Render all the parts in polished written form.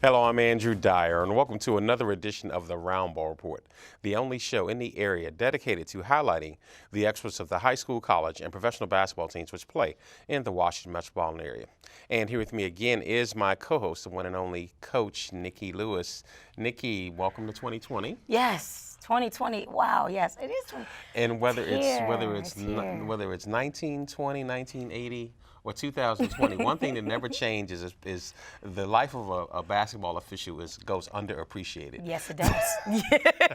Hello, I'm Andrew Dyer, and welcome to another edition of the Roundball Report, the only show in the area dedicated to highlighting the experts of the high school, college, and professional basketball teams which play in the Washington metropolitan area. And here with me again is my co-host, the one and only Coach Nikki Lewis. Nikki, welcome to 2020. Yes, 2020. Wow, yes, it is 20. And whether it's here. 1920, 1980. Or 2020, one thing that never changes is the life of a basketball official goes underappreciated. Yes, it does.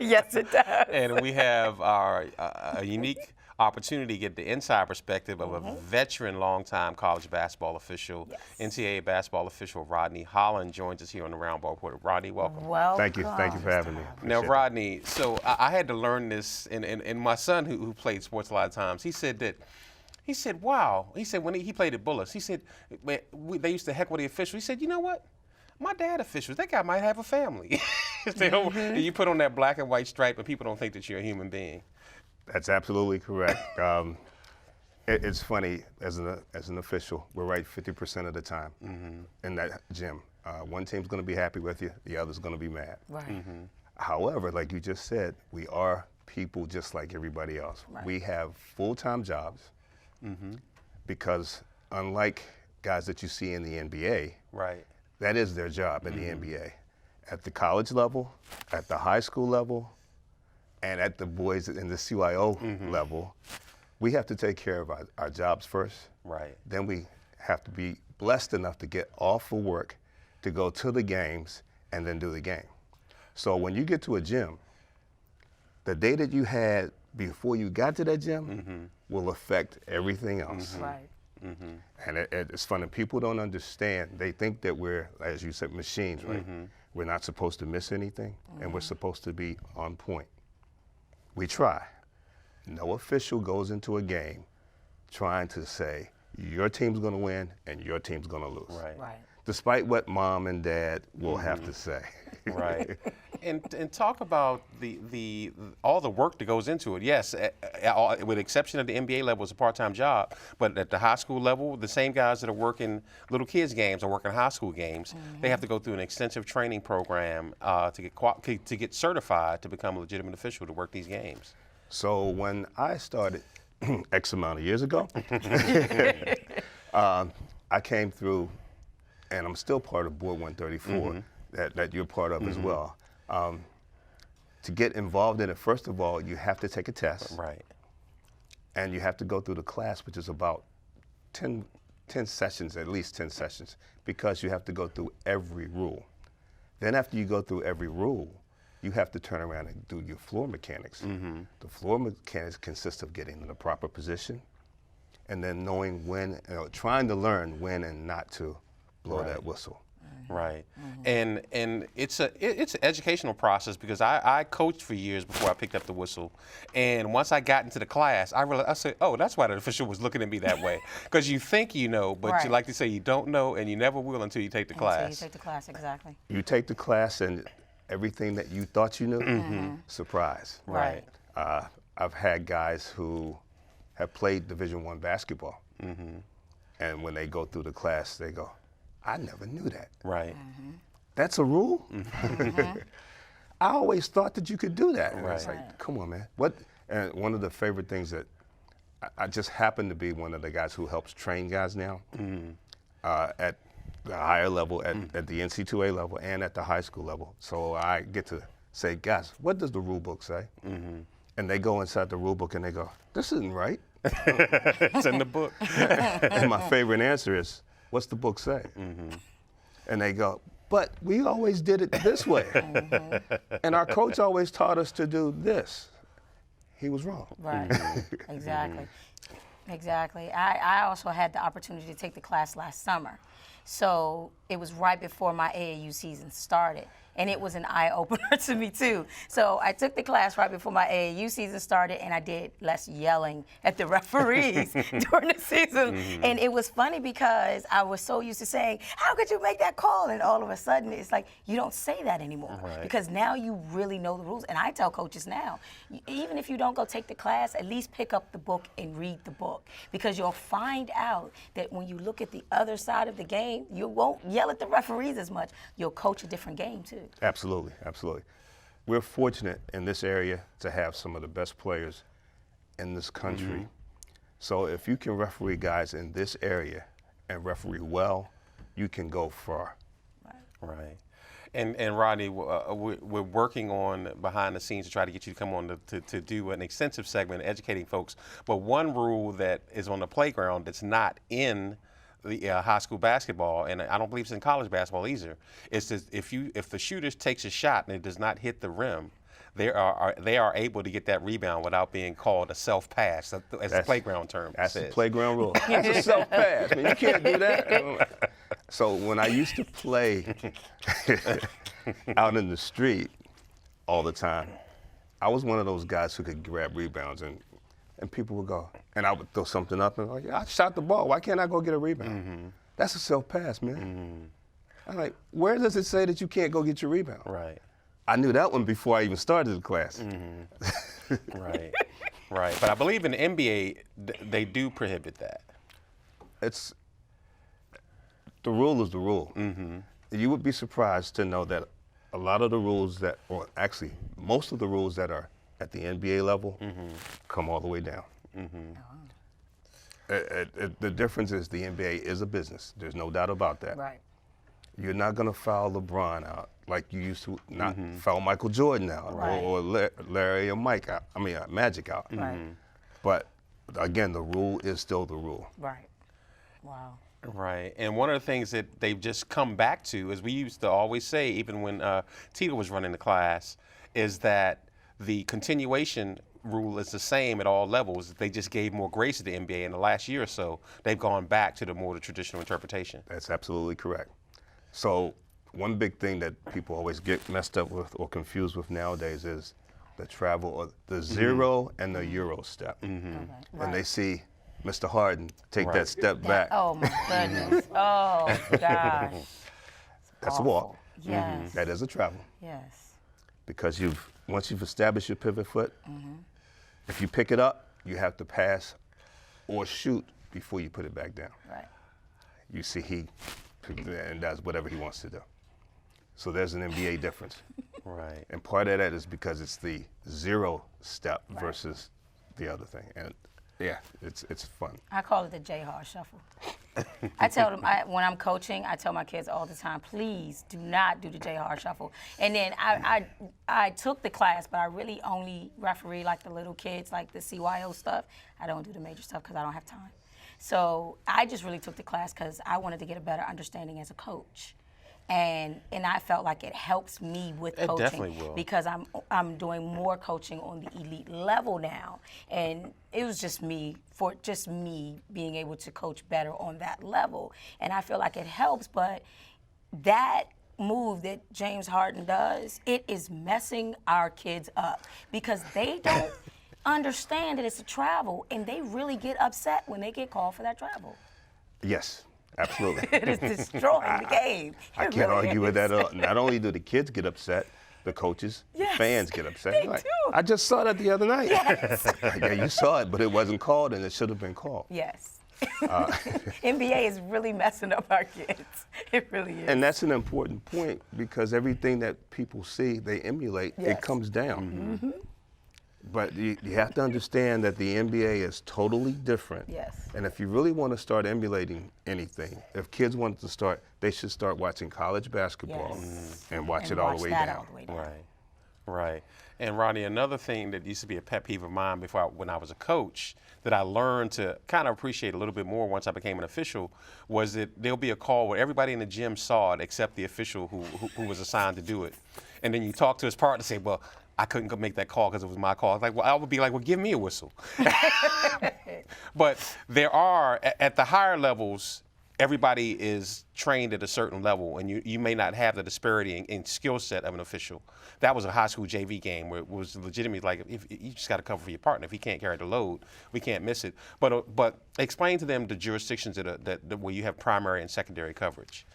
Yes, it does. And we have a unique opportunity to get the inside perspective of a veteran, longtime college basketball official. Yes. NCAA basketball official Rodney Holland joins us here on the Roundball Report. Rodney, welcome. Welcome. Thank you for having me. Now, Rodney, so I had to learn this, and my son who played sports a lot of times, he said, wow. He said when he played at Bullis, he said they used to heckle the officials. He said, you know what? My dad officials, that guy might have a family. You put on that black and white stripe and people don't think that you're a human being. That's absolutely correct. It's funny, as an official, we're right 50% of the time in that gym. One team's going to be happy with you, the other's going to be mad. Right. However, like you just said, we are people just like everybody else. Right. We have full-time jobs because unlike guys that you see in the NBA, Right. that is their job in the NBA. At the college level, at the high school level, and at the boys in the CYO level, we have to take care of our jobs first. Right. Then we have to be blessed enough to get off of work to go to the games and then do the game. So when you get to a gym, the day that you had before you got to that gym will affect everything else. Right. And it's funny, people don't understand. They think that we're, as you said, machines, right? We're not supposed to miss anything, and we're supposed to be on point. We try. No official goes into a game trying to say, your team's gonna win and your team's gonna lose. Right. Right. Despite what mom and dad will have to say. Right. And talk about the all the work that goes into it. Yes, with the exception of the NBA level, it's a part-time job. But at the high school level, the same guys that are working little kids games are working high school games. They have to go through an extensive training program to get certified to become a legitimate official to work these games. So when I started X amount of years ago, I came through, and I'm still part of Board 134 that you're part of as well. To get involved in it, first of all, you have to take a test. Right. And you have to go through the class, which is about 10 sessions, at least 10 sessions, because you have to go through every rule. Then after you go through every rule, you have to turn around and do your floor mechanics. The floor mechanics consist of getting in the proper position and then knowing when, trying to learn when and not to blow that whistle. Right. And it's an educational process because I coached for years before I picked up the whistle. And once I got into the class, I said, oh, that's why the official was looking at me that way. Because you think you know, but you like to say you don't know and you never will until you take the class. Until you take the class, exactly. You take the class and everything that you thought you knew, surprise. Right. I've had guys who have played Division I basketball. And when they go through the class, they go, I never knew that. Right. That's a rule? I always thought that you could do that. And it's like, come on, man. And one of the favorite things that I just happen to be one of the guys who helps train guys now at the higher level, at the NC2A level and at the high school level. So I get to say, guys, what does the rule book say? And they go inside the rule book and they go, this isn't right. It's in the book. And my favorite answer is, what's the book say? And they go, but we always did it this way. And our coach always taught us to do this. He was wrong. Right. Exactly. Exactly. I also had the opportunity to take the class last summer. So it was right before my AAU season started. And it was an eye-opener to me, too. So I took the class right before my AAU season started, and I did less yelling at the referees during the season. And it was funny because I was so used to saying, how could you make that call? And all of a sudden, it's like, you don't say that anymore. Because now you really know the rules. And I tell coaches now, even if you don't go take the class, at least pick up the book and read the book. Because you'll find out that when you look at the other side of the game, game. You won't yell at the referees as much. You'll coach a different game too. Absolutely, absolutely. We're fortunate in this area to have some of the best players in this country. So if you can referee guys in this area and referee well, you can go far. Right. And Rodney, we're working on behind the scenes to try to get you to come on to do an extensive segment educating folks. But one rule that is on the playground that's not in the high school basketball, and I don't believe it's in college basketball either, is that if the shooter takes a shot and it does not hit the rim, they are able to get that rebound without being called a self-pass, as the playground term That's says. the playground rule. That's a self-pass. I mean, you can't do that. So when I used to play out in the street all the time, I was one of those guys who could grab rebounds, and people would go, and I would throw something up and like, I shot the ball. Why can't I go get a rebound? That's a self-pass, man. I'm like, where does it say that you can't go get your rebound? Right. I knew that one before I even started the class. Right. Right. But I believe in the NBA, they do prohibit that. The rule is the rule. You would be surprised to know that a lot of the rules or actually most of the rules that are at the NBA level come all the way down. The difference is the NBA is a business. There's no doubt about that. Right. You're not going to foul LeBron out like you used to not foul Michael Jordan out or Larry or Mike out. I mean, Magic out. Right. But again, the rule is still the rule. Right. Wow. Right, and one of the things that they've just come back to, as we used to always say, even when Tito was running the class, is that the continuation rule is the same at all levels. They just gave more grace to the NBA in the last year or so. They've gone back to the more traditional interpretation. That's absolutely correct. So one big thing that people always get messed up with or confused with nowadays is the travel or the zero and the Euro step. And they see Mr. Harden take that step back. Oh my goodness. Oh gosh. That's a walk. Yes. That is a travel. Yes. Because once you've established your pivot foot, if you pick it up, you have to pass or shoot before you put it back down. Right. You see and does whatever he wants to do. So there's an NBA difference. Right. And part of that is because it's the zero step versus the other thing. And yeah, it's fun. I call it the J Hard Shuffle. I tell them when I'm coaching, I tell my kids all the time, please do not do the J Hard Shuffle. And then I took the class, but I really only referee like the little kids, like the CYO stuff. I don't do the major stuff because I don't have time. So I just really took the class because I wanted to get a better understanding as a coach. And I felt like it helps me with coaching. It definitely will. Because I'm doing more coaching on the elite level now. And it was just me being able to coach better on that level. And I feel like it helps, but that move that James Harden does, it is messing our kids up because they don't understand that it's a travel, and they really get upset when they get called for that travel. Yes. Absolutely. It is destroying the game. I can't argue with that. Not only do the kids get upset, the coaches, the fans get upset. They like, do. I just saw that the other night. Yes. Yeah, you saw it, but it wasn't called, and it should have been called. Yes. NBA is really messing up our kids. It really is. And that's an important point because everything that people see, they emulate, it comes down. But you have to understand that the NBA is totally different. Yes. And if you really want to start emulating anything, if kids want to start, they should start watching college basketball and watch it all the way down. Right, right. And Rodney, another thing that used to be a pet peeve of mine when I was a coach that I learned to kind of appreciate a little bit more once I became an official was that there'll be a call where everybody in the gym saw it except the official who was assigned to do it. And then you talk to his partner and say, well, I couldn't go make that call because it was my call. I would be like, well, give me a whistle. But there are, at the higher levels, everybody is trained at a certain level, and you may not have the disparity in skill set of an official. That was a high school JV game where it was legitimately like, if you just got to cover for your partner. If he can't carry the load, we can't miss it. But explain to them the jurisdictions that where you have primary and secondary coverage.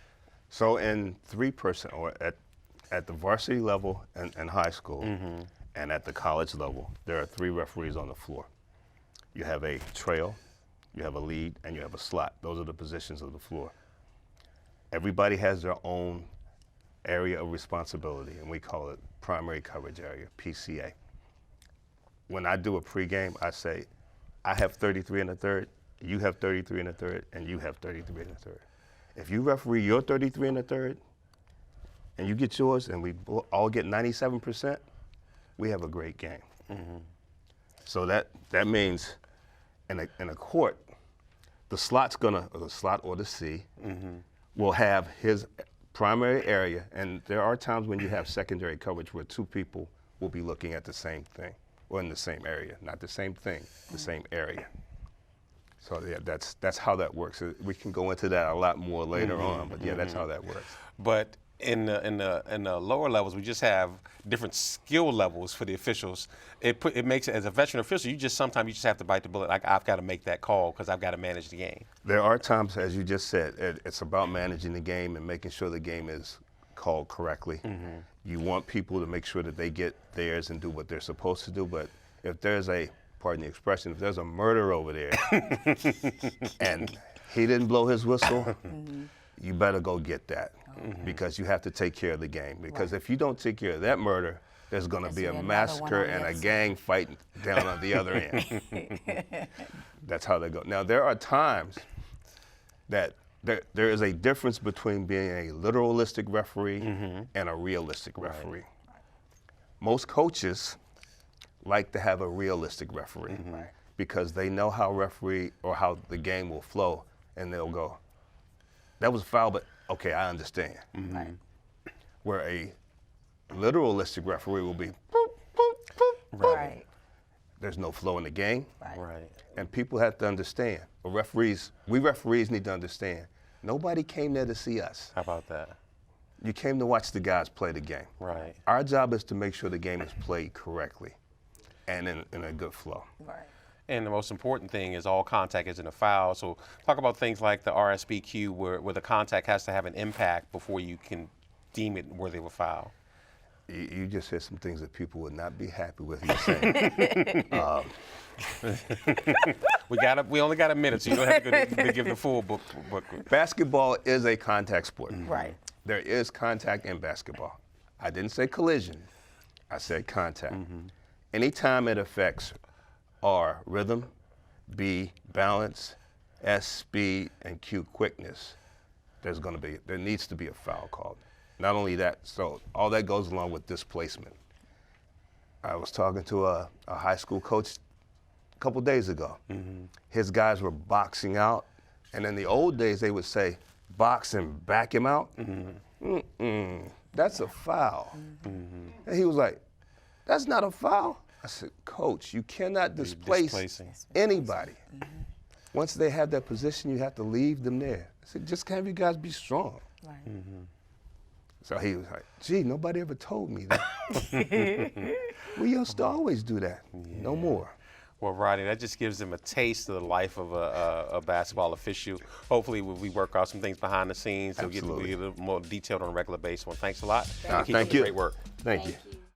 So in 3%, or at the varsity level and high school, and at the college level, there are 3 referees on the floor. You have a trail, you have a lead, and you have a slot. Those are the positions of the floor. everybody has their own area of responsibility, and we call it primary coverage area, PCA. When I do a pregame, I say, I have 33 in the third, you have 33 in the third, and you have 33 in the third. If you referee your 33 in the third, and you get yours, and we all get 97%, we have a great game. So that means in a court, the slot or the C will have his primary area, and there are times when you have secondary coverage where two people will be looking at the same thing, or in the same area, not the same thing, the same area. So yeah, that's how that works. We can go into that a lot more later on, but yeah, that's how that works. But in the lower levels, we just have different skill levels for the officials. It makes it, as a veteran official, sometimes you just have to bite the bullet. Like, I've got to make that call because I've got to manage the game. There are times, as you just said, it's about managing the game and making sure the game is called correctly. You want people to make sure that they get theirs and do what they're supposed to do, but if there's pardon the expression, if there's a murder over there and he didn't blow his whistle, you better go get that because you have to take care of the game. Because if you don't take care of that murder, there's going to be a massacre and a gang fighting down on the other end. That's how they go. Now, there are times that there is a difference between being a literalistic referee and a realistic referee. Most coaches like to have a realistic referee because they know how how the game will flow, and they'll go, that was a foul, but okay, I understand. Where a literalistic referee will be, boop, boop, boop. There's no flow in the game. And people have to understand, we referees need to understand, nobody came there to see us. How about that? You came to watch the guys play the game. Our job is to make sure the game is played correctly and in a good flow. And the most important thing is all contact isn't a foul. So talk about things like the RSBQ where the contact has to have an impact before you can deem it worthy of a foul. You just said some things that people would not be happy with you saying. We only got a minute, so you don't have to give the full book. Basketball is a contact sport. There is contact in basketball. I didn't say collision. I said contact. Anytime it affects R, rhythm, B, balance, S, speed, and Q, quickness, there needs to be a foul called. Not only that, so all that goes along with displacement. I was talking to a high school coach a couple days ago. His guys were boxing out, and in the old days they would say, box and back him out. That's a foul. And he was like, that's not a foul. I said, Coach, you cannot displace anybody. Once they have that position, you have to leave them there. I said, just have you guys be strong. So he was like, gee, nobody ever told me that. We used to always do that. No more. Well, Rodney, that just gives them a taste of the life of a basketball official. Hopefully, we work out some things behind the scenes. So we get a little more detailed on a regular basis. Well, thanks a lot. Thank you. Great work. Thank you.